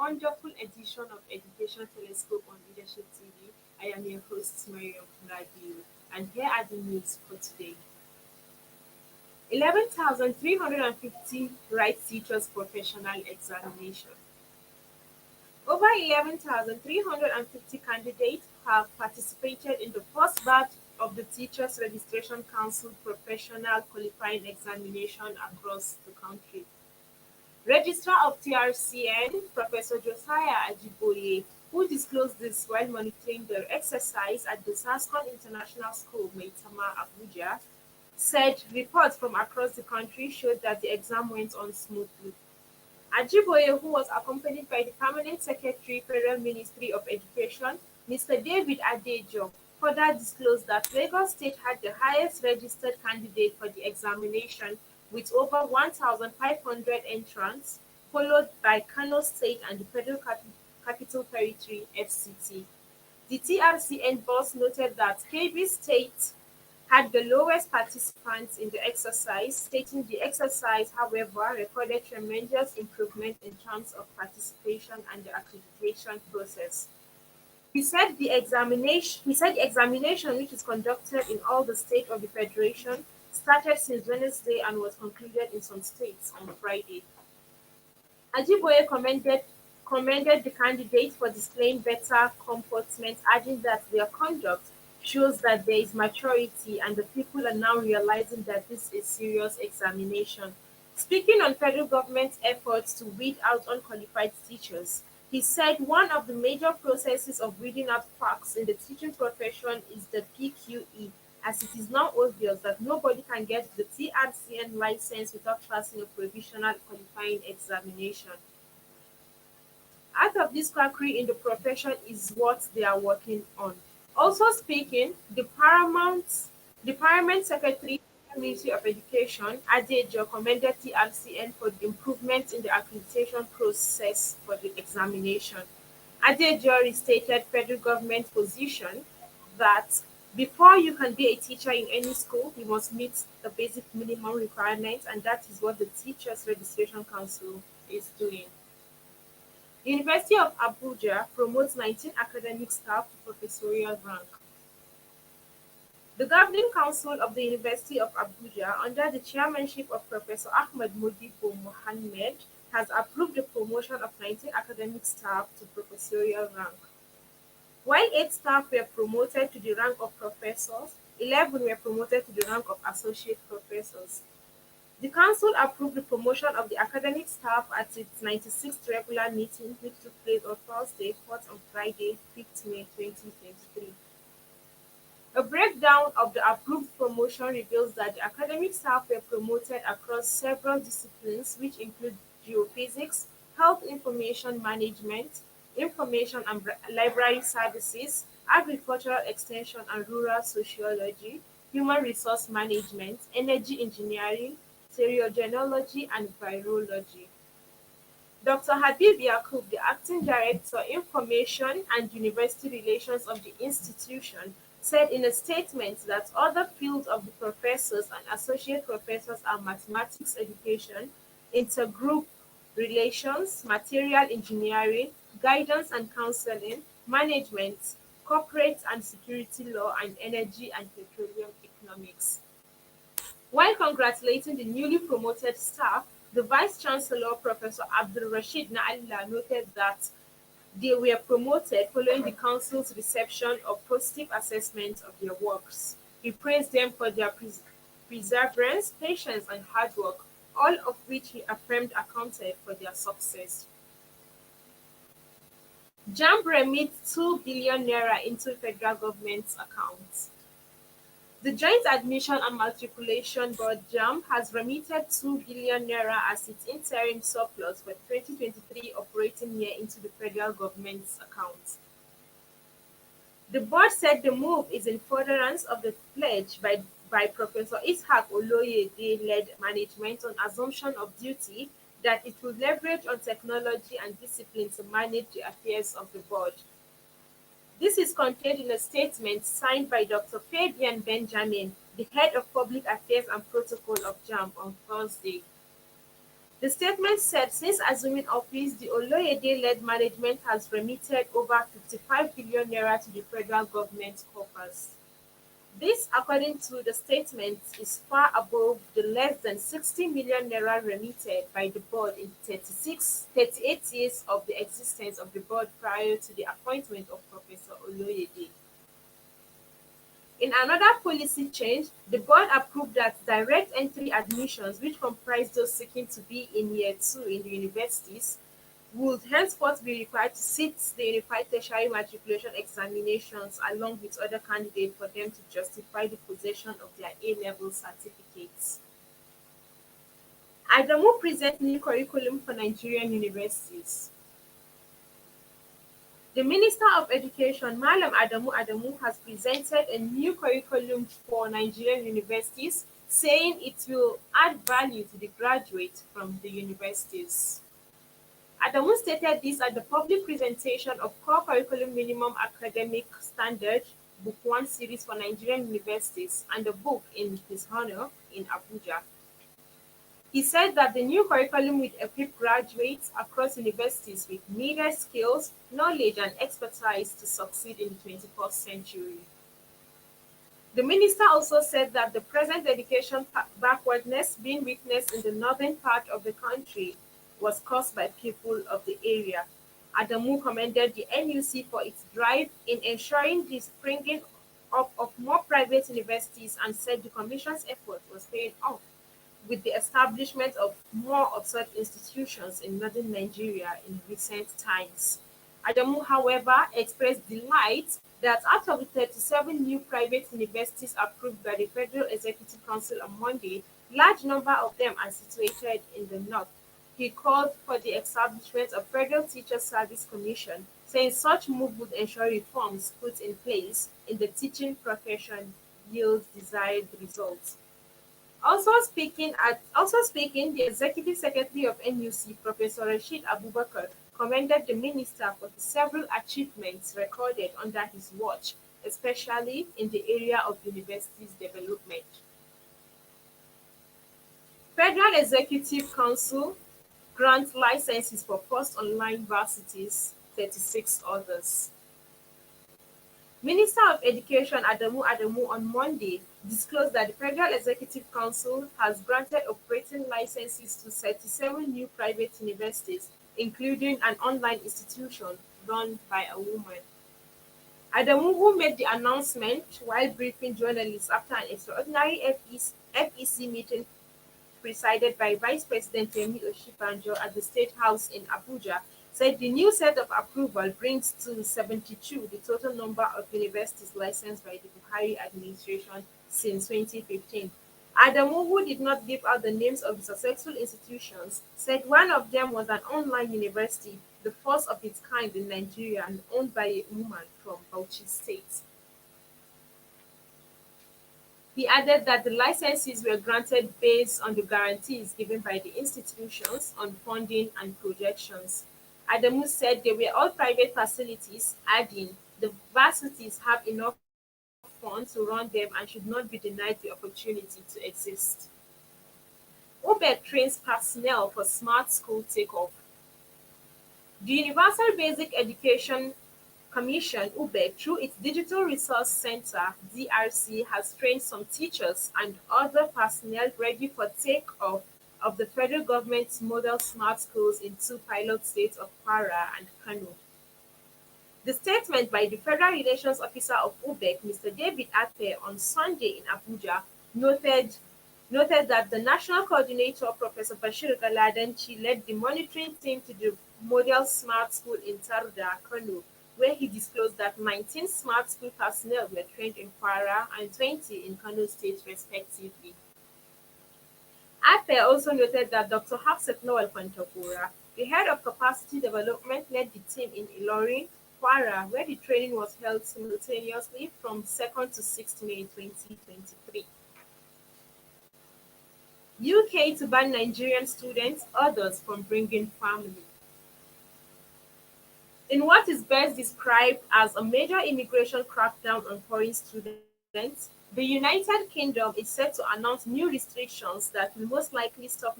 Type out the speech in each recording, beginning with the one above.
wonderful edition of Education Telescope on Leadership TV. I am your host, Mariam Rabiu, and here are the news for today. 11,350 Right Teachers Professional Examination. Over 11,350 candidates have participated in the first batch of the Teachers Registration Council Professional Qualifying Examination across the country. Registrar of TRCN, Professor Josiah Ajiboye, who disclosed this while monitoring the exercise at the Sascon International School, Maitama, Abuja, said reports from across the country showed that the exam went on smoothly. Ajiboye, who was accompanied by the Permanent Secretary, Federal Ministry of Education, Mr. David Adejo, further disclosed that Lagos State had the highest registered candidate for the examination with over 1,500 entrants, followed by Kano State and the Federal Capital Territory (FCT). The TRCN boss noted that Kebbi State had the lowest participants in the exercise, stating the exercise, however, recorded tremendous improvement in terms of participation and the accreditation process. He said the examination, which is conducted in all the states of the federation, started since Wednesday and was concluded in some states on Friday. Ajiboye commended the candidates for displaying better comportment, adding that their conduct shows that there is maturity and the people are now realizing that this is serious examination. Speaking on federal government's efforts to weed out unqualified teachers, he said one of the major processes of weeding out quacks in the teaching profession is the PQE, as it is now obvious that nobody can get the TRCN license without passing a provisional qualifying examination. Out of this quackery in the profession is what they are working on. Also speaking, the Paramount Secretary, Ministry of Education, Adejo, commended TRCN for the improvements in the accreditation process for the examination. Adejo restated federal government position that before you can be a teacher in any school, you must meet the basic minimum requirements, and that is what the Teachers Registration Council is doing. The University of Abuja promotes 19 academic staff to professorial rank. The Governing Council of the University of Abuja, under the chairmanship of Professor Ahmed Modibo Mohammed, has approved the promotion of 19 academic staff to professorial rank. While 8 staff were promoted to the rank of professors, 11 were promoted to the rank of associate professors. The council approved the promotion of the academic staff at its 96th regular meeting, which took place on Thursday, 4th on Friday, 5th May 2023. A breakdown of the approved promotion reveals that the academic staff were promoted across several disciplines, which include geophysics, health information management, information and library services, agricultural extension and rural sociology, human resource management, energy engineering, stereogenology, and virology. Dr. Habib Yakub, the acting director, Information and University Relations of the institution, said in a statement that other fields of the professors and associate professors are mathematics education, intergroup relations, material engineering, guidance and counseling, management, corporate and security law, and energy and petroleum economics. While congratulating the newly promoted staff, the Vice Chancellor, Professor Abdul Rashid Na'Allah, noted that they were promoted following the Council's reception of positive assessments of their works. He praised them for their perseverance, patience, and hard work, all of which he affirmed accounted for their success. JAMB remits 2 billion naira into federal government's accounts. The Joint Admission and Matriculation Board (JAMB) has remitted 2 billion naira as its interim surplus for 2023 operating year into the federal government's account. The board said the move is in furtherance of the pledge by Professor Ishaq Oloyede-led management on assumption of duty that it will leverage on technology and discipline to manage the affairs of the board. This is contained in a statement signed by Dr. Fabian Benjamin, the head of Public Affairs and Protocol of JAMB, on Thursday. The statement said since assuming office, the Oloyede-led management has remitted over 55 billion naira to the federal government coffers. This, according to the statement, is far above the less than 60 million naira remitted by the board in 38 years of the existence of the board prior to the appointment of Professor Oloyede. In another policy change, the board approved that direct entry admissions, which comprise those seeking to be in year 2 in the universities, would henceforth be required to sit the Unified Tertiary Matriculation Examinations along with other candidates for them to justify the possession of their A-level certificates. Adamu presents new curriculum for Nigerian universities. The Minister of Education, Malam Adamu, has presented a new curriculum for Nigerian universities, saying it will add value to the graduates from the universities. Adamu stated this at the public presentation of Core Curriculum Minimum Academic Standard, Book 1 series for Nigerian universities, and the book in his honor in Abuja. He said that the new curriculum will equip graduates across universities with needed skills, knowledge, and expertise to succeed in the 21st century. The minister also said that the present education backwardness being witnessed in the northern part of the country was caused by people of the area. Adamu commended the NUC for its drive in ensuring the springing up of more private universities and said the commission's effort was paying off with the establishment of more of such institutions in northern Nigeria in recent times. Adamu, however, expressed delight that out of the 37 new private universities approved by the Federal Executive Council on Monday, large number of them are situated in the north. He called for the establishment of Federal Teacher Service Commission, saying such move would ensure reforms put in place in the teaching profession yield desired results. Also speaking, the Executive Secretary of NUC, Professor Rashid Abubakar, commended the minister for the several achievements recorded under his watch, especially in the area of universities development. Federal Executive Council grants licenses for first online varsities, 36 others. Minister of Education Adamu on Monday disclosed that the Federal Executive Council has granted operating licenses to 37 new private universities, including an online institution run by a woman. Adamu, who made the announcement while briefing journalists after an extraordinary FEC meeting presided by Vice President Yemi Oshibanjo at the State House in Abuja, said the new set of approval brings to 72 the total number of universities licensed by the Buhari administration since 2015. Adamu, who did not give out the names of the successful institutions, said one of them was an online university, the first of its kind in Nigeria and owned by a woman from Bauchi State. He added that the licenses were granted based on the guarantees given by the institutions on funding and projections. Adamu said they were all private facilities, adding, the varsities have enough funds to run them and should not be denied the opportunity to exist. UBEC trains personnel for smart school takeoff. The Universal Basic Education Commission (UBEC), through its Digital Resource Center (DRC), has trained some teachers and other personnel ready for take-off of the federal government's model smart schools in two pilot states of Kwara and Kano. The statement by the Federal Relations Officer of UBEC, Mr. David Ape, on Sunday in Abuja, noted that the National Coordinator, Professor Bashir Galadanchi, led the monitoring team to the Model Smart School in Taruda, Kano, where he disclosed that 19 smart school personnel were trained in Kwara and 20 in Kano State, respectively. Ape also noted that Dr. Hafsat Noel Pantagora, the head of capacity development, led the team in Ilorin, Kwara, where the training was held simultaneously from 2nd to 6th May 2023. UK to ban Nigerian students, others from bringing family. In what is best described as a major immigration crackdown on foreign students, the United Kingdom is set to announce new restrictions that will most likely stop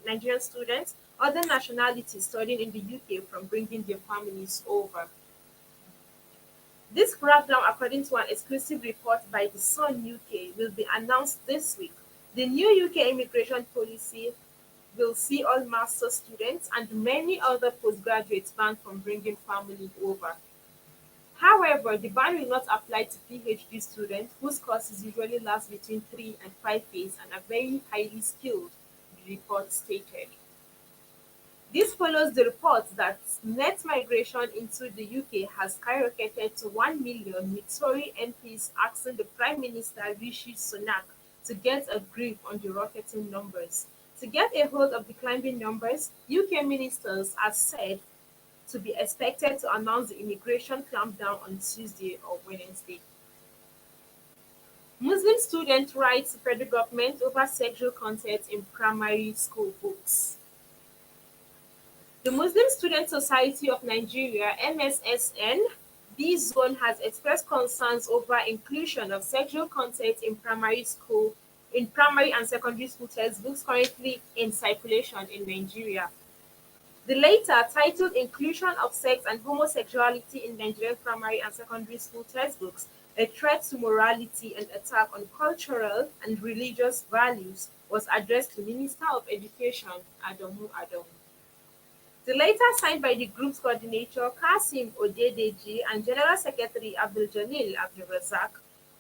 Nigerian students, other nationalities studying in the UK from bringing their families over. This crackdown, according to an exclusive report by The Sun UK, will be announced this week. The new UK immigration policy will see all master's students and many other postgraduates banned from bringing family over. However, the ban will not apply to PhD students whose courses usually last between 3 and 5 years and are very highly skilled, the report stated. This follows the report that net migration into the UK has skyrocketed to 1 million, with Tory MPs asking the Prime Minister Rishi Sunak to get a grip on the rocketing numbers. To get a hold of the climbing numbers, UK ministers are said to be expected to announce the immigration clampdown on Tuesday or Wednesday. Muslim students write to federal government over sexual content in primary school books. The Muslim Student Society of Nigeria (MSSN) B Zone has expressed concerns over inclusion of sexual content in primary and secondary school textbooks currently in circulation in Nigeria. The latter, titled "Inclusion of Sex and Homosexuality in Nigerian Primary and Secondary School Textbooks: A Threat to Morality and Attack on Cultural and Religious Values," was addressed to Minister of Education Adamu Adamu. The letter, signed by the group's coordinator Kasim Odedeji and General Secretary Abdul-Jalil Abdulrazak,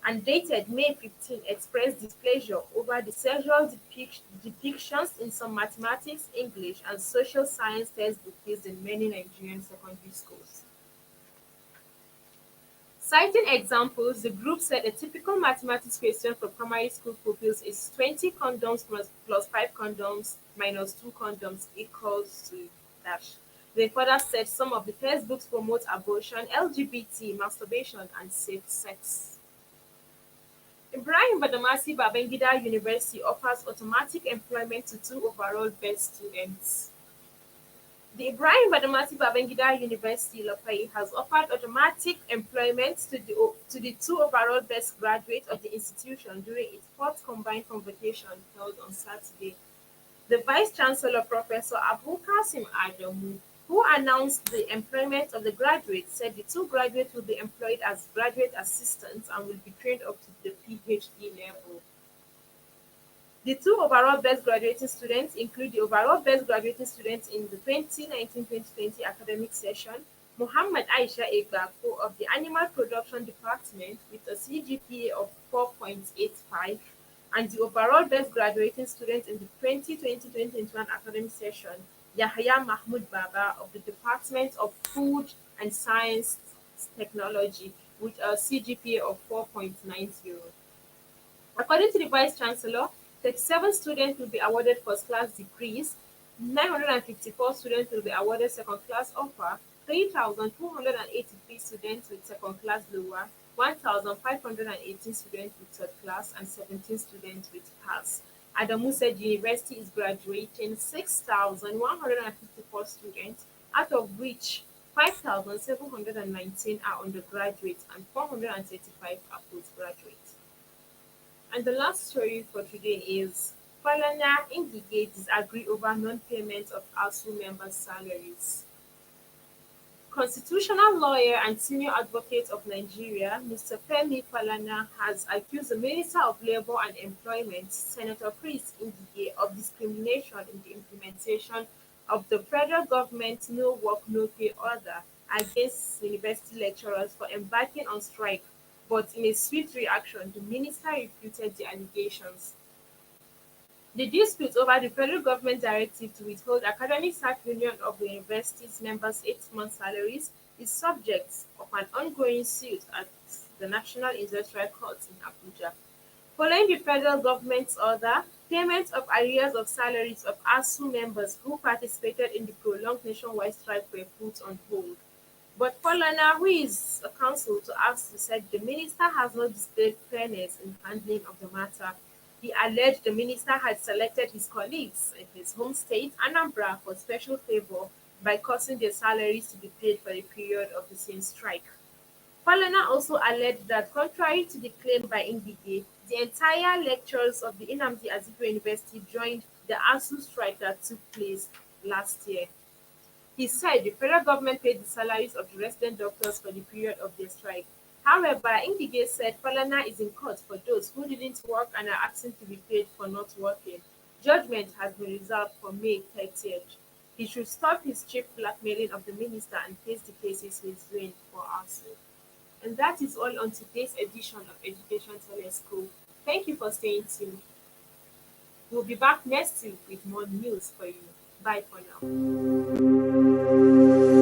and dated May 15, expressed displeasure over the sexual depictions in some mathematics, English, and social science textbooks used in many Nigerian secondary schools. Citing examples, the group said a typical mathematics question for primary school pupils is 20 condoms plus 5 condoms minus 2 condoms equals to dash. They further said some of the textbooks promote abortion, LGBT, masturbation, and safe sex. Ibrahim Badamasi Babangida University offers automatic employment to two overall best students. The Ibrahim Badamasi Babangida University, Lafayette, has offered automatic employment to the two overall best graduates of the institution during its fourth combined convocation held on Saturday. The Vice-Chancellor, Professor Abu Qasim Adamu, who announced the employment of the graduates, said the two graduates will be employed as graduate assistants and will be trained up to the PhD level. The two overall best graduating students include the overall best graduating students in the 2019-2020 academic session, Muhammad Aisha Egbako of the Animal Production Department with a CGPA of 4.85, and the overall best graduating student in the 2020-2021 academic session, Yahya Mahmoud Baba of the Department of Food and Science Technology with a CGPA of 4.90. According to the Vice Chancellor, 37 students will be awarded first class degrees, 954 students will be awarded second class upper, 3,283 students with second class lower, 1,518 students with third class, and 17 students with pass. Adamu said the university is graduating 6,154 students, out of which 5,719 are undergraduates and 435 are postgraduates. And the last story for today is Falana Ngige disagree over non-payment of ASU members' salaries. Constitutional lawyer and senior advocate of Nigeria, Mr. Femi Falana, has accused the Minister of Labour and Employment, Senator Chris Ngige, of discrimination in the implementation of the federal government's No Work, No Pay order against university lecturers for embarking on strike, but in a swift reaction, the minister refuted the allegations. The dispute over the federal government directive to withhold academic staff union of the university's members' 8-month salaries is subject of an ongoing suit at the National Industrial Court in Abuja. Following the federal government's order, payment of arrears of salaries of ASU members who participated in the prolonged nationwide strike were put on hold. But Falana, who is a counsel to ASU, said the minister has not displayed fairness in handling of the matter. He alleged the minister had selected his colleagues in his home state, Anambra, for special favor by causing their salaries to be paid for the period of the same strike. Falana also alleged that, contrary to the claim by Ngige, the entire lecturers of the Nnamdi Azikiwe University joined the ASU strike that took place last year. He said the federal government paid the salaries of the resident doctors for the period of their strike. However, Ngige said Falana is in court for those who didn't work and are asking to be paid for not working. Judgment has been reserved for May 30th. He should stop his cheap blackmailing of the minister and face the cases he's doing for ASU. And that is all on today's edition of Education Telescope. Thank you for staying tuned. We'll be back next week with more news for you. Bye for now.